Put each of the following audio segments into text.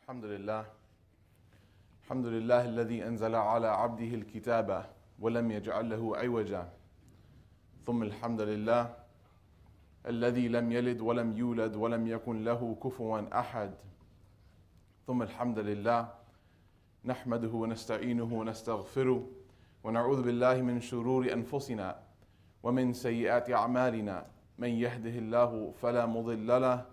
الحمد لله الحمد لله الذي أنزل على عبده الكتاب ولم يجعل له عوجا ثم الحمد لله الذي لم يلد ولم يولد ولم يكن له كفوا أحد ثم الحمد لله نحمده ونستعينه ونستغفره ونعوذ بالله من شرور أنفسنا ومن سيئات أعمالنا من يهده الله فلا مضل له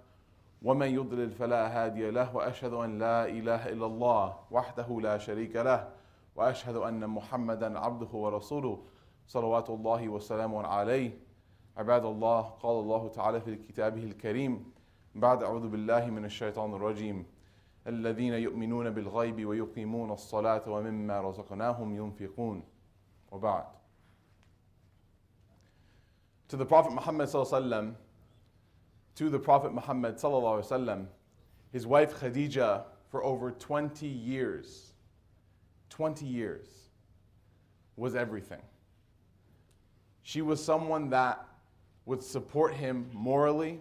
ومن يضلل فلا هادي له وأشهد أن لا إله إلا الله وحده لا شريك له وأشهد أن محمدا عبده ورسوله صلوات الله وسلامه عليه عباد الله قال الله تعالى في كتابه الكريم بعد أعوذ بالله من الشيطان الرجيم الذين يؤمنون بالغيب ويقيمون الصلاة ومما رزقناهم ينفقون وبعد. To the Prophet Muhammad ﷺ, to the Prophet Muhammad ﷺ, his wife Khadijah for over 20 years was everything. She was someone that would support him morally,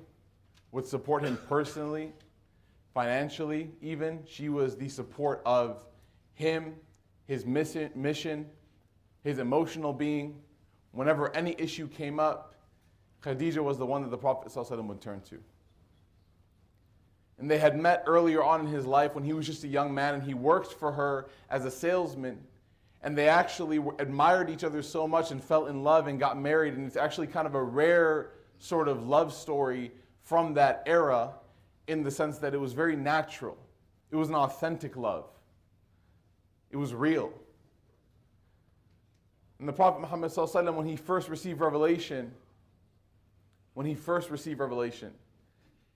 would support him personally, financially even. She was the support of him, his mission, his emotional being. Whenever any issue came up, Khadijah was the one that the Prophet ﷺ would turn to. And they had met earlier on in his life when he was just a young man and he worked for her as a salesman. And they actually admired each other so much and fell in love and got married. And it's actually kind of a rare sort of love story from that era in the sense that it was very natural. It was an authentic love. It was real. And the Prophet Muhammad ﷺ, when he first received revelation,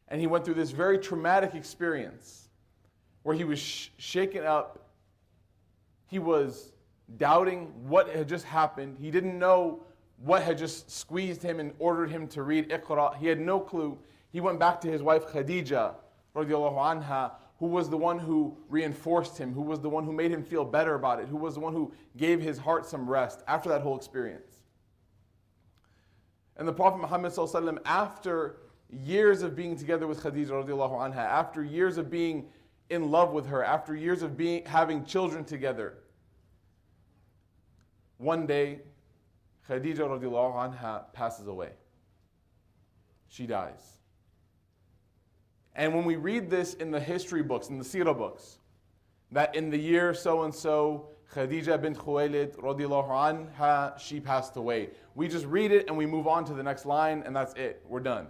and he went through this very traumatic experience where he was shaken up, he was doubting what had just happened. He didn't know what had just squeezed him and ordered him to read Iqra. He had no clue. He went back to his wife Khadijah, radiallahu anha, who was the one who reinforced him, who was the one who made him feel better about it, who was the one who gave his heart some rest after that whole experience. And the Prophet Muhammad ﷺ, after years of being together with Khadijah radiallahu anha, after years of being in love with her, after years of having children together, one day Khadijah radiallahu anha passes away. She dies. And when we read this in the history books, in the seerah books, that in the year so-and-so, Khadijah bint Khuwaylid radiallahu anha, she passed away. We just read it and we move on to the next line and that's it. We're done.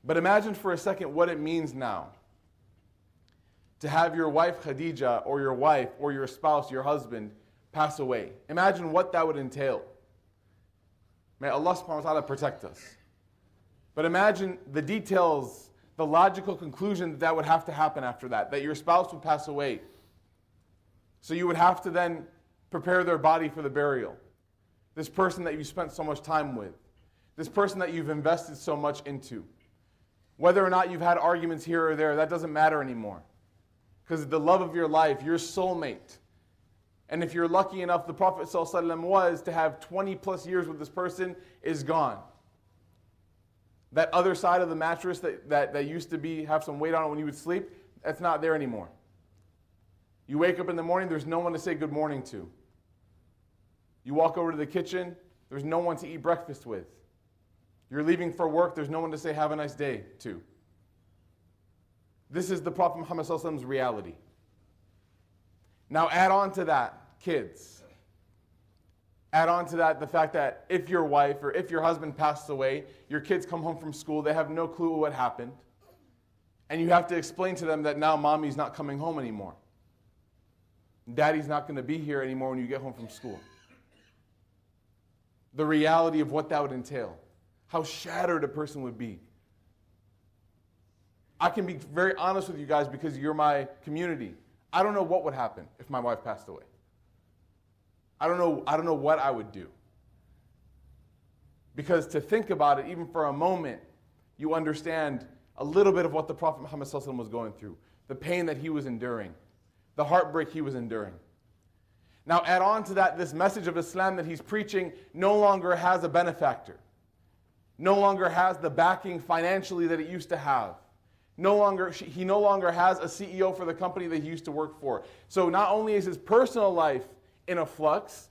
But imagine for a second what it means now to have your wife Khadijah or your wife or your spouse, your husband, pass away. Imagine what that would entail. May Allah subhanahu wa ta'ala protect us. But imagine the details, the logical conclusion that would have to happen after that your spouse would pass away. So you would have to then prepare their body for the burial. This person that you spent so much time with. This person that you've invested so much into. Whether or not you've had arguments here or there, that doesn't matter anymore. Because the love of your life, your soulmate. And if you're lucky enough, the Prophet ﷺ was to have 20 plus years with this person is gone. That other side of the mattress that used to have some weight on it when you would sleep, that's not there anymore. You wake up in the morning, there's no one to say good morning to. You walk over to the kitchen, there's no one to eat breakfast with. You're leaving for work, there's no one to say have a nice day to. This is the Prophet Muhammad ﷺ's reality. Now add on to that, kids. Add on to that the fact that if your wife or if your husband passed away, your kids come home from school, they have no clue what happened. And you have to explain to them that now mommy's not coming home anymore. Daddy's not going to be here anymore when you get home from school. The reality of what that would entail. How shattered a person would be. I can be very honest with you guys because you're my community. I don't know what would happen if my wife passed away. I don't know what I would do. Because to think about it, even for a moment, you understand a little bit of what the Prophet Muhammad ﷺ was going through. The pain that he was enduring. The heartbreak he was enduring. Now add on to that, this message of Islam that he's preaching no longer has a benefactor. No longer has the backing financially that it used to have. he no longer has a CEO for the company that he used to work for. So not only is his personal life in a flux,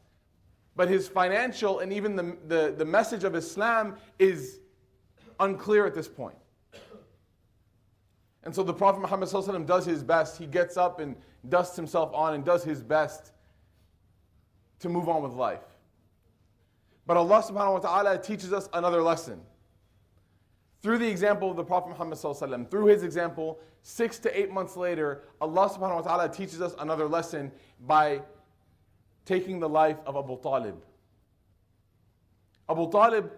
but his financial and even the message of Islam is unclear at this point. And so the Prophet Muhammad ﷺ does his best. He gets up and dusts himself on and does his best to move on with life. But Allah subhanahu wa ta'ala teaches us another lesson. Through the example of the Prophet Muhammad ﷺ, through his example, 6 to 8 months later, Allah subhanahu wa ta'ala teaches us another lesson by taking the life of Abu Talib. Abu Talib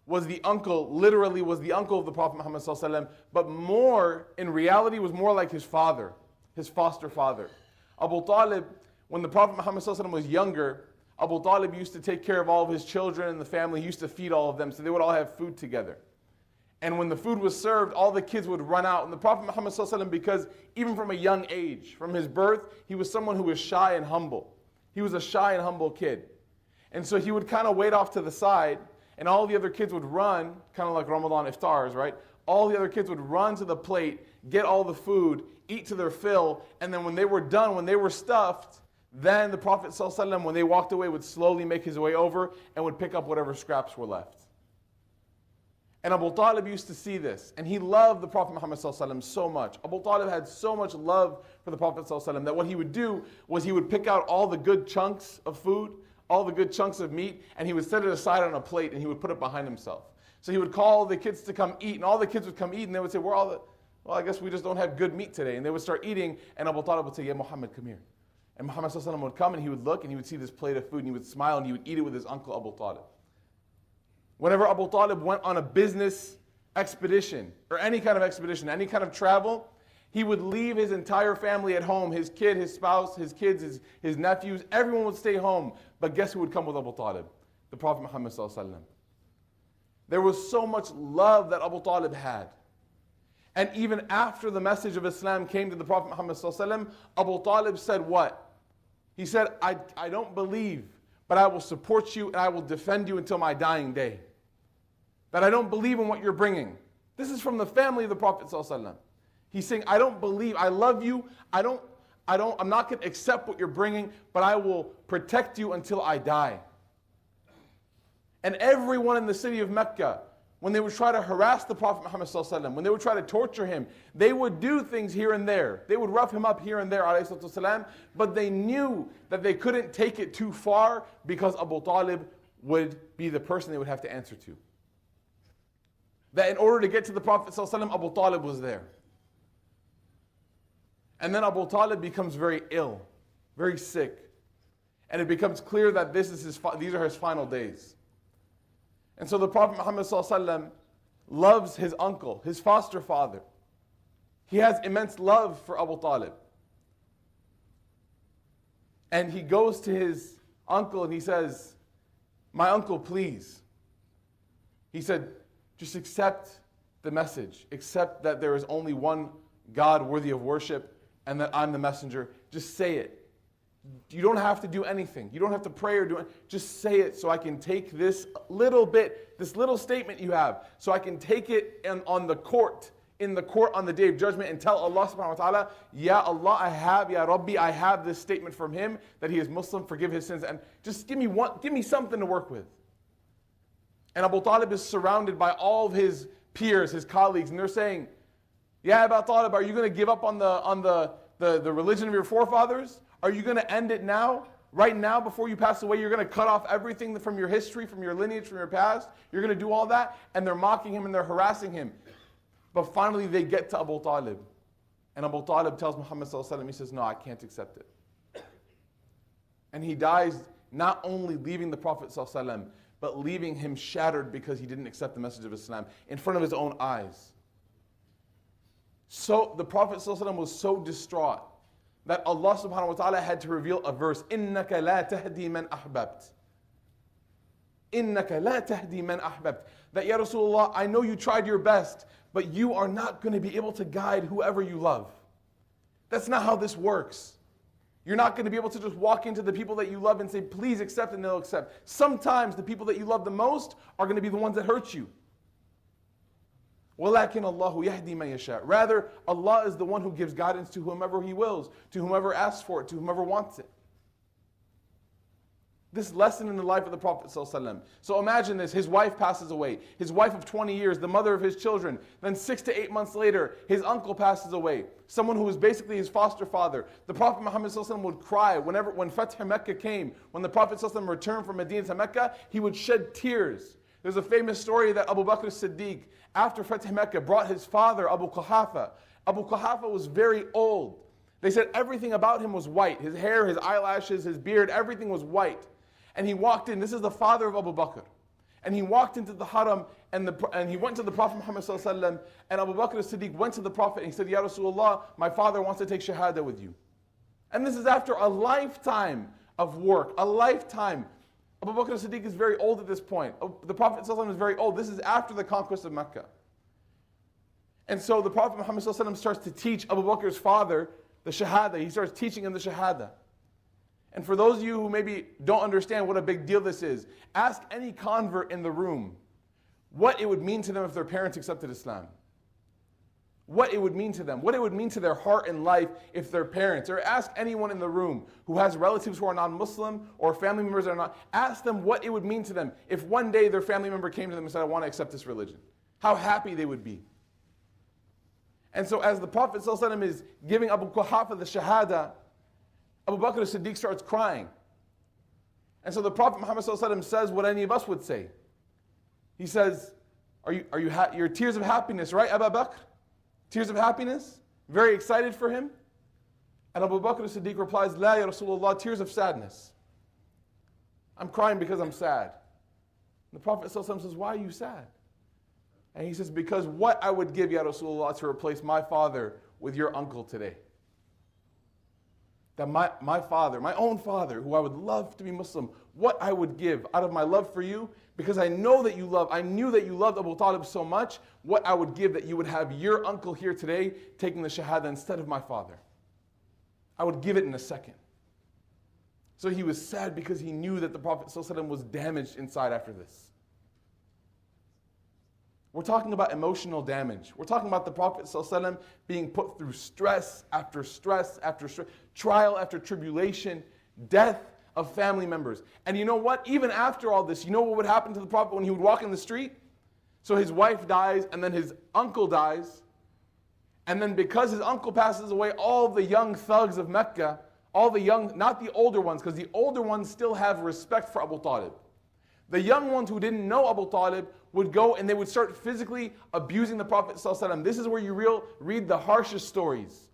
was the uncle, literally was the uncle of the Prophet Muhammad ﷺ, but more, in reality, was more like his father, his foster father. Abu Talib, when the Prophet Muhammad ﷺ was younger, Abu Talib used to take care of all of his children and the family. He used to feed all of them, so they would all have food together. And when the food was served, all the kids would run out. And the Prophet Muhammad ﷺ, because even from a young age, from his birth, he was someone who was shy and humble. He was a shy and humble kid. And so he would kind of wait off to the side, and all the other kids would run, kind of like Ramadan iftars, right? All the other kids would run to the plate, get all the food, eat to their fill, and then when they were done, when they were stuffed, then the Prophet ﷺ, when they walked away, would slowly make his way over and would pick up whatever scraps were left. And Abu Talib used to see this, and he loved the Prophet Muhammad ﷺ so much. Abu Talib had so much love for the Prophet ﷺ that what he would do was he would pick out all the good chunks of food, all the good chunks of meat, and he would set it aside on a plate and he would put it behind himself. So he would call the kids to come eat, and all the kids would come eat, and they would say, well, I guess we just don't have good meat today. And they would start eating, and Abu Talib would say, yeah, Muhammad, come here. And Muhammad ﷺ would come, and he would look, and he would see this plate of food, and he would smile, and he would eat it with his uncle Abu Talib. Whenever Abu Talib went on a business expedition, or any kind of expedition, any kind of travel, he would leave his entire family at home, his kid, his spouse, his kids, his nephews, everyone would stay home. But guess who would come with Abu Talib? The Prophet Muhammad ﷺ. There was so much love that Abu Talib had. And even after the message of Islam came to the Prophet Muhammad ﷺ, Abu Talib said what? He said, I don't believe, but I will support you and I will defend you until my dying day. That I don't believe in what you're bringing. This is from the family of the Prophet ﷺ. He's saying, I don't believe, I love you, I'm not going to accept what you're bringing, but I will protect you until I die. And everyone in the city of Mecca, when they would try to harass the Prophet Muhammad ﷺ, when they would try to torture him, they would do things here and there. They would rough him up here and there, ﷺ, but they knew that they couldn't take it too far because Abu Talib would be the person they would have to answer to. That in order to get to the Prophet ﷺ, Abu Talib was there. And then Abu Talib becomes very ill, very sick. And it becomes clear that these are his final days. And so the Prophet Muhammad ﷺ loves his uncle, his foster father. He has immense love for Abu Talib. And he goes to his uncle and he says, my uncle, please. He said, just accept the message. Accept that there is only one God worthy of worship and that I'm the messenger. Just say it. You don't have to do anything. You don't have to pray or do it. Just say it so I can take this little bit, this little statement you have, so I can take it on the court, in the court on the day of judgment and tell Allah subhanahu wa ta'ala, Ya Allah, Ya Rabbi, I have this statement from him that he is Muslim, forgive his sins, and just give me something to work with. And Abu Talib is surrounded by all of his peers, his colleagues, and they're saying, Ya Abu Talib, are you going to give up on the religion of your forefathers? Are you going to end it now? Right now, before you pass away, you're going to cut off everything from your history, from your lineage, from your past? You're going to do all that? And they're mocking him and they're harassing him. But finally they get to Abu Talib. And Abu Talib tells Muhammad ﷺ, he says, no, I can't accept it. And he dies not only leaving the Prophet ﷺ, but leaving him shattered because he didn't accept the message of Islam in front of his own eyes. So the Prophet ﷺ was so distraught that Allah subhanahu wa ta'ala had to reveal a verse, إِنَّكَ لَا تَهْدِي مَنْ أَحْبَبْتَ. إِنَّكَ لَا تَهْدِي مَنْ أَحْبَبْتَ. That, Ya Rasulullah, I know you tried your best, but you are not going to be able to guide whoever you love. That's not how this works. You're not going to be able to just walk into the people that you love and say, please accept, and they'll accept. Sometimes the people that you love the most are going to be the ones that hurt you. وَلَكِنَ اللَّهُ يَهْدِي مَن يَشَاءُ. Rather, Allah is the one who gives guidance to whomever He wills, to whomever asks for it, to whomever wants it. This lesson in the life of the Prophet ﷺ. So imagine this, his wife passes away. His wife of 20 years, the mother of his children. Then 6 to 8 months later, his uncle passes away. Someone who was basically his foster father. The Prophet Muhammad ﷺ would cry when Fath Mecca came. When the Prophet ﷺ returned from Medina to Mecca, he would shed tears. There's a famous story that Abu Bakr as-Siddiq, after Fath Mecca, brought his father, Abu Quhafa. Abu Quhafa was very old. They said everything about him was white. His hair, his eyelashes, his beard, everything was white. And he walked in, this is the father of Abu Bakr. And he walked into the haram and he went to the Prophet Muhammad ﷺ, and Abu Bakr as-Siddiq went to the Prophet and he said, Ya Rasulullah, my father wants to take shahada with you. And this is after a lifetime of work, a lifetime. Abu Bakr as-Siddiq is very old at this point. The Prophet ﷺ is very old. This is after the conquest of Mecca. And so the Prophet Muhammad ﷺ starts to teach Abu Bakr's father the shahada. He starts teaching him the shahada. And for those of you who maybe don't understand what a big deal this is, ask any convert in the room what it would mean to them if their parents accepted Islam. What it would mean to them, what it would mean to their heart and life if their parents, or ask anyone in the room who has relatives who are non-Muslim or family members that are not, ask them what it would mean to them if one day their family member came to them and said, I want to accept this religion. How happy they would be. And so as the Prophet ﷺ is giving Abu Quhafa the shahada, Abu Bakr as-Siddiq starts crying. And so the Prophet Muhammad ﷺ says what any of us would say. He says, you're tears of happiness, right, Abu Bakr? Tears of happiness? Very excited for him? And Abu Bakr as-Siddiq replies, La ya Rasulullah, tears of sadness. I'm crying because I'm sad. And the Prophet ﷺ says, why are you sad? And he says, because what I would give, Ya Rasulullah, to replace my father with your uncle today. That my father, my own father, who I would love to be Muslim, what I would give out of my love for you, because I knew that you loved Abu Talib so much, what I would give that you would have your uncle here today taking the shahada instead of my father. I would give it in a second. So he was sad because he knew that the Prophet ﷺ was damaged inside after this. We're talking about emotional damage. We're talking about the Prophet ﷺ being put through stress after stress after stress, trial after tribulation, death of family members. And you know what? Even after all this, you know what would happen to the Prophet when he would walk in the street? So his wife dies, and then his uncle dies. And then because his uncle passes away, all the young thugs of Mecca, all the young, not the older ones, because the older ones still have respect for Abu Talib. The young ones who didn't know Abu Talib would go and they would start physically abusing the Prophet ﷺ. This is where you read the harshest stories.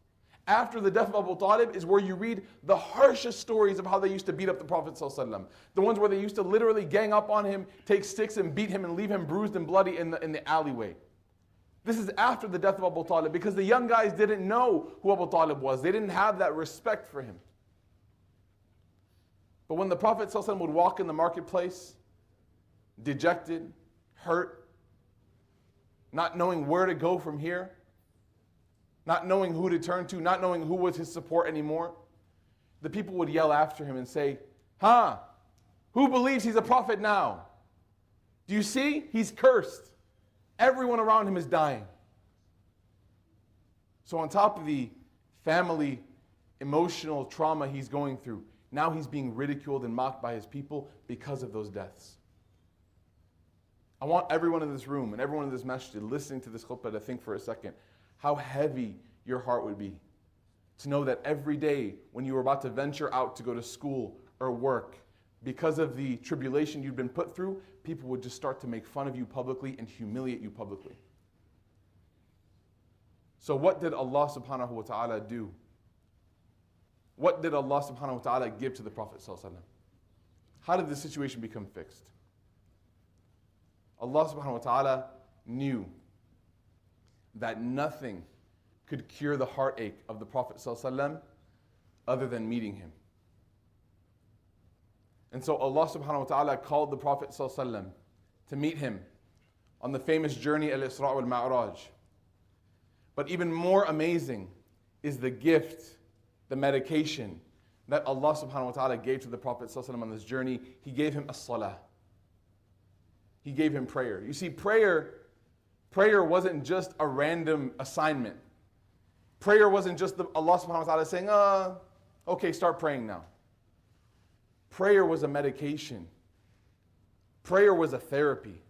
After the death of Abu Talib is where you read the harshest stories of how they used to beat up the Prophet ﷺ. The ones where they used to literally gang up on him, take sticks and beat him and leave him bruised and bloody in the alleyway. This is after the death of Abu Talib because the young guys didn't know who Abu Talib was. They didn't have that respect for him. But when the Prophet ﷺ would walk in the marketplace, dejected, hurt, not knowing where to go from here, not knowing who to turn to, not knowing who was his support anymore, the people would yell after him and say, who believes he's a prophet now? Do you see? He's cursed. Everyone around him is dying. So on top of the family emotional trauma he's going through, now he's being ridiculed and mocked by his people because of those deaths. I want everyone in this room and everyone in this masjid listening to this khutbah to think for a second how heavy your heart would be to know that every day when you were about to venture out to go to school or work, because of the tribulation you'd been put through, people would just start to make fun of you publicly and humiliate you publicly. So what did Allah subhanahu wa ta'ala do? What did Allah subhanahu wa ta'ala give to the Prophet sallallahu alaihi wasallam? How did the situation become fixed? Allah subhanahu wa ta'ala knew that nothing could cure the heartache of the Prophet ﷺ other than meeting him. And so Allah subhanahu wa ta'ala called the Prophet ﷺ to meet him on the famous journey al-Isra wal-Miraj. But even more amazing is the gift, the medication that Allah subhanahu wa ta'ala gave to the Prophet ﷺ on this journey. He gave him as-salah. He gave him prayer. You see, prayer prayer wasn't just a random assignment. Prayer wasn't just Allah subhanahu wa ta'ala saying, okay, start praying now. Prayer was a medication. Prayer was a therapy.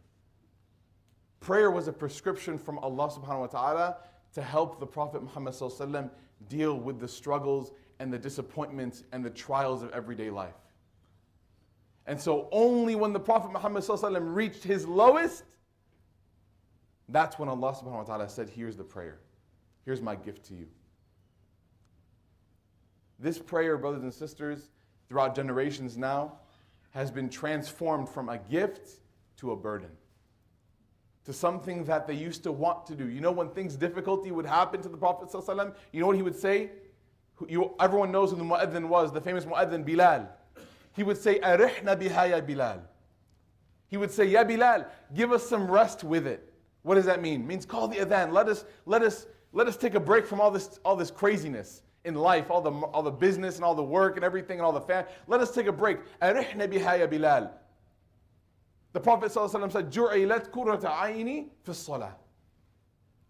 Prayer was a prescription from Allah subhanahu wa ta'ala to help the Prophet Muhammad sallallahu alaihi wasallam deal with the struggles and the disappointments and the trials of everyday life. And so only when the Prophet Muhammad sallallahu alaihi wasallam reached his lowest, that's when Allah subhanahu wa ta'ala said, here's the prayer. Here's my gift to you. This prayer, brothers and sisters, throughout generations now, has been transformed from a gift to a burden. To something that they used to want to do. You know, when difficulty would happen to the Prophet ﷺ, you know what he would say? Everyone knows who the mu'adhin was, the famous mu'adhin Bilal. He would say, Arihna biha ya Bilal. He would say, Ya Bilal, give us some rest with it. What does that mean? It means call the adhan. Let us take a break from all this craziness in life, all the business and all the work and everything and all the family. Let us take a break. Arihna biha ya Bilal. The Prophet ﷺ said, "Ju'ilat qurrata ayni fi as-salah."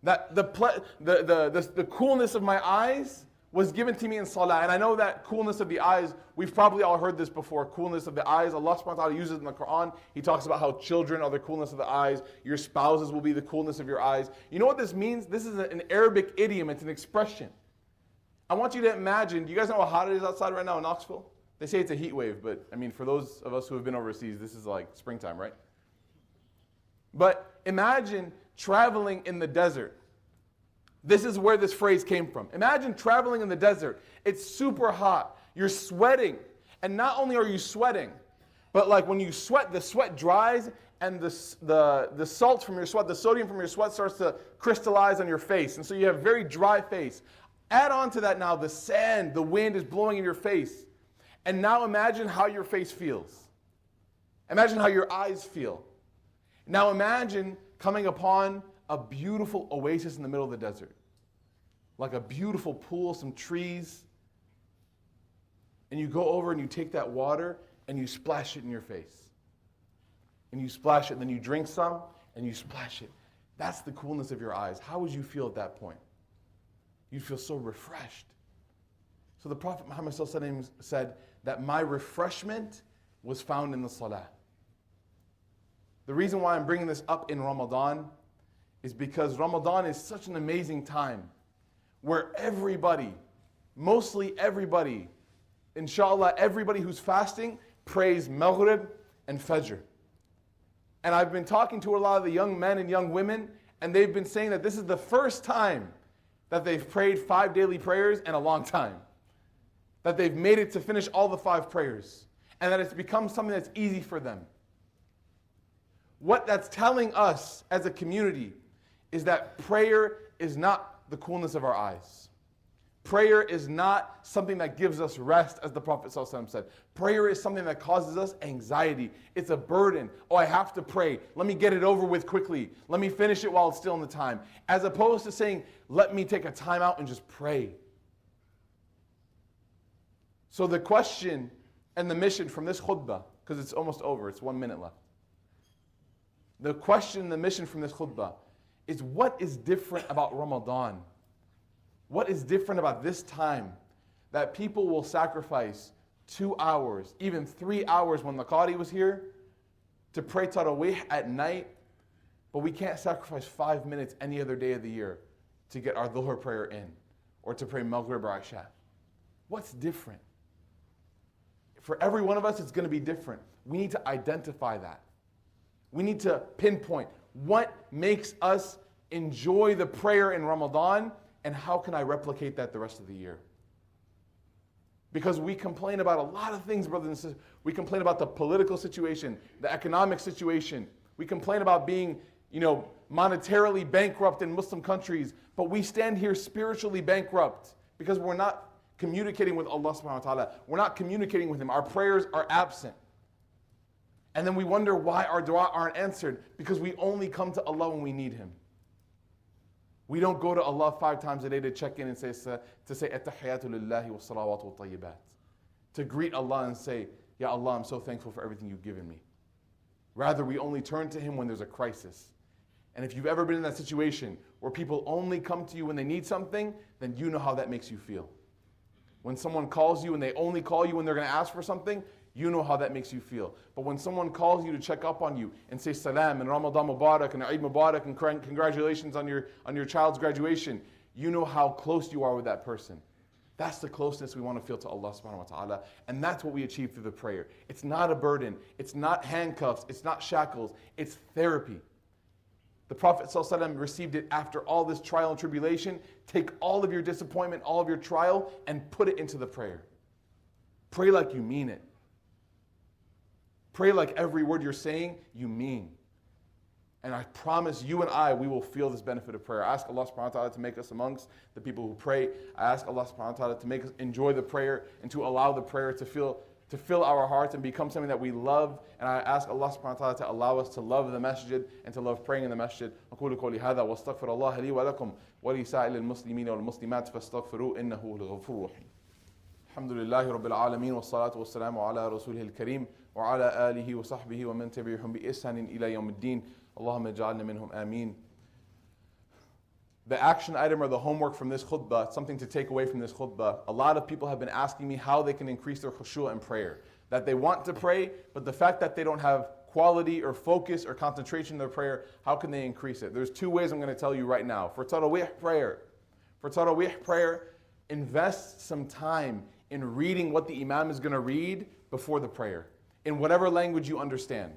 That the coolness of my eyes was given to me in salah. And I know that coolness of the eyes, we've probably all heard this before. Coolness of the eyes, Allah subhanahu wa ta'ala uses it in the Quran. He talks about how children are the coolness of the eyes. Your spouses will be the coolness of your eyes. You know what this means? This is an Arabic idiom. It's an expression. I want you to imagine, do you guys know how hot it is outside right now in Knoxville? They say it's a heat wave, but I mean, for those of us who have been overseas, this is like springtime, right? But imagine traveling in the desert. This is where this phrase came from. Imagine traveling in the desert. It's super hot. You're sweating. And not only are you sweating, but like when you sweat, the sweat dries and the salt from your sweat, the sodium from your sweat starts to crystallize on your face. And so you have very dry face. Add on to that now the sand, the wind is blowing in your face. And now imagine how your face feels. Imagine how your eyes feel. Now imagine coming upon a beautiful oasis in the middle of the desert. Like a beautiful pool, some trees. And you go over and you take that water and you splash it in your face. And you splash it, and then you drink some and you splash it. That's the coolness of your eyes. How would you feel at that point? You'd feel so refreshed. So the Prophet Muhammad ﷺ said that my refreshment was found in the salah. The reason why I'm bringing this up in Ramadan is because Ramadan is such an amazing time where everybody, mostly everybody, inshallah, everybody who's fasting prays Maghrib and Fajr. And I've been talking to a lot of the young men and young women, and they've been saying that this is the first time that they've prayed 5 daily prayers in a long time. That they've made it to finish all the 5 prayers. And that it's become something that's easy for them. What that's telling us as a community is that prayer is not the coolness of our eyes. Prayer is not something that gives us rest, as the Prophet ﷺ said. Prayer is something that causes us anxiety. It's a burden. Oh, I have to pray. Let me get it over with quickly. Let me finish it while it's still in the time. As opposed to saying, let me take a time out and just pray. So the question and the mission from this khutbah, because it's almost over, it's 1 minute left. The question and the mission from this khutbah is, what is different about Ramadan? What is different about this time that people will sacrifice 2 hours, even 3 hours when the Qari was here, to pray Taraweeh at night, but we can't sacrifice 5 minutes any other day of the year to get our Dhuhr prayer in, or to pray Maghrib or Isha? What's different? For every one of us, it's going to be different. We need to identify that. We need to pinpoint what makes us enjoy the prayer in Ramadan, and how can I replicate that the rest of the year? Because we complain about a lot of things, brothers and sisters. We complain about the political situation, the economic situation. We complain about being, monetarily bankrupt in Muslim countries, but we stand here spiritually bankrupt because we're not communicating with Allah subhanahu wa ta'ala. We're not communicating with Him. Our prayers are absent. And then we wonder why our dua aren't answered, because we only come to Allah when we need Him. We don't go to Allah 5 times a day to check in and say At-tahiyatu lillahi wa salawatu wa tayyibat. To greet Allah and say, Ya Allah, I'm so thankful for everything you've given me. Rather, we only turn to Him when there's a crisis. And if you've ever been in that situation where people only come to you when they need something, then you know how that makes you feel. When someone calls you and they only call you when they're going to ask for something, you know how that makes you feel. But when someone calls you to check up on you and say salam and Ramadan Mubarak and Eid Mubarak and congratulations on your child's graduation, you know how close you are with that person. That's the closeness we want to feel to Allah subhanahu wa ta'ala. And that's what we achieve through the prayer. It's not a burden. It's not handcuffs. It's not shackles. It's therapy. The Prophet ﷺ received it after all this trial and tribulation. Take all of your disappointment, all of your trial, and put it into the prayer. Pray like you mean it. Pray like every word you're saying, you mean. And I promise you and we will feel this benefit of prayer. I ask Allah subhanahu wa ta'ala to make us amongst the people who pray. I ask Allah subhanahu wa ta'ala to make us enjoy the prayer and to allow the prayer to fill our hearts and become something that we love. And I ask Allah subhanahu wa ta'ala to allow us to love the masjid and to love praying in the masjid. أقول قولي هذا واستغفر الله لي ولكم ولسائر المسلمين والمسلمات فاستغفروه إنه هو الغفور الرحيم. الحمد لله رب العالمين والصلاة والسلام على رسوله الكريم وعلى آله وصحبه ومن تبعهم بإحسان إلى يوم الدين. اللهم اجعلنا منهم آمين. The action item or the homework from this khutbah, something to take away from this khutbah, a lot of people have been asking me how they can increase their khushu' in prayer. That they want to pray, but the fact that they don't have quality or focus or concentration in their prayer, how can they increase it? There's two ways I'm going to tell you right now. For Taraweeh prayer, invest some time in reading what the imam is going to read before the prayer, in whatever language you understand.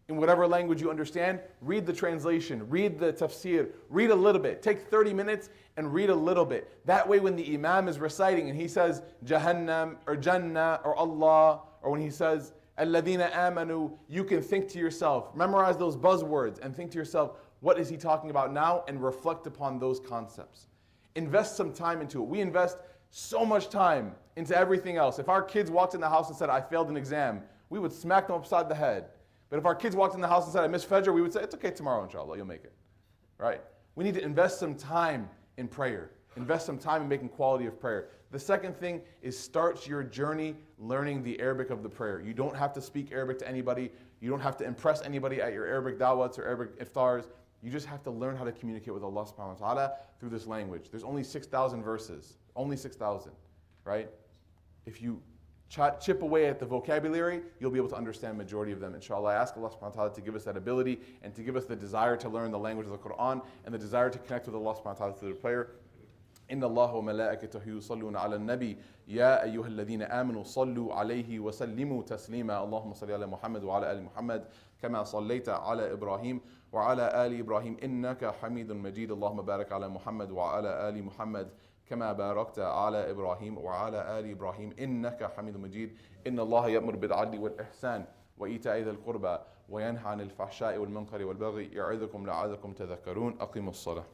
In whatever language you understand, read the translation, read the tafsir, read a little bit. Take 30 minutes and read a little bit. That way when the imam is reciting and he says Jahannam or Jannah or Allah, or when he says Alladhina amanu, you can think to yourself, memorize those buzzwords and think to yourself, what is he talking about now? And reflect upon those concepts. Invest some time into it. We invest so much time into everything else. If our kids walked in the house and said, I failed an exam, we would smack them upside the head. But if our kids walked in the house and said, I missed Fajr, we would say, it's okay tomorrow, inshallah, you'll make it. Right? We need to invest some time in prayer. Invest some time in making quality of prayer. The second thing is start your journey learning the Arabic of the prayer. You don't have to speak Arabic to anybody. You don't have to impress anybody at your Arabic dawats or Arabic iftars. You just have to learn how to communicate with Allah subhanahu wa ta'ala through this language. There's only 6,000 verses. Only 6,000. Right? If you chip away at the vocabulary, you'll be able to understand the majority of them. Inshallah, I ask Allah subhanahu wa ta'ala to give us that ability and to give us the desire to learn the language of the Quran and the desire to connect with Allah subhanahu wa ta'ala through the prayer. إن الله وملائكته يصلون على النبي يا أيها الذين آمنوا صلوا عليه وسلموا تسليما اللهم صل على محمد وعلى آل محمد كما صليت على إبراهيم وعلى آل إبراهيم إنك حميد مجيد اللهم بارك على محمد وعلى آل محمد كما باركت على إبراهيم وعلى آل إبراهيم إنك حميد مجيد إن الله يأمر بالعدل والإحسان وإيتاء ذي القربى وينهى عن الفحشاء والمنكر والبغي يعظكم لعلكم تذكرون أقيموا الصلاة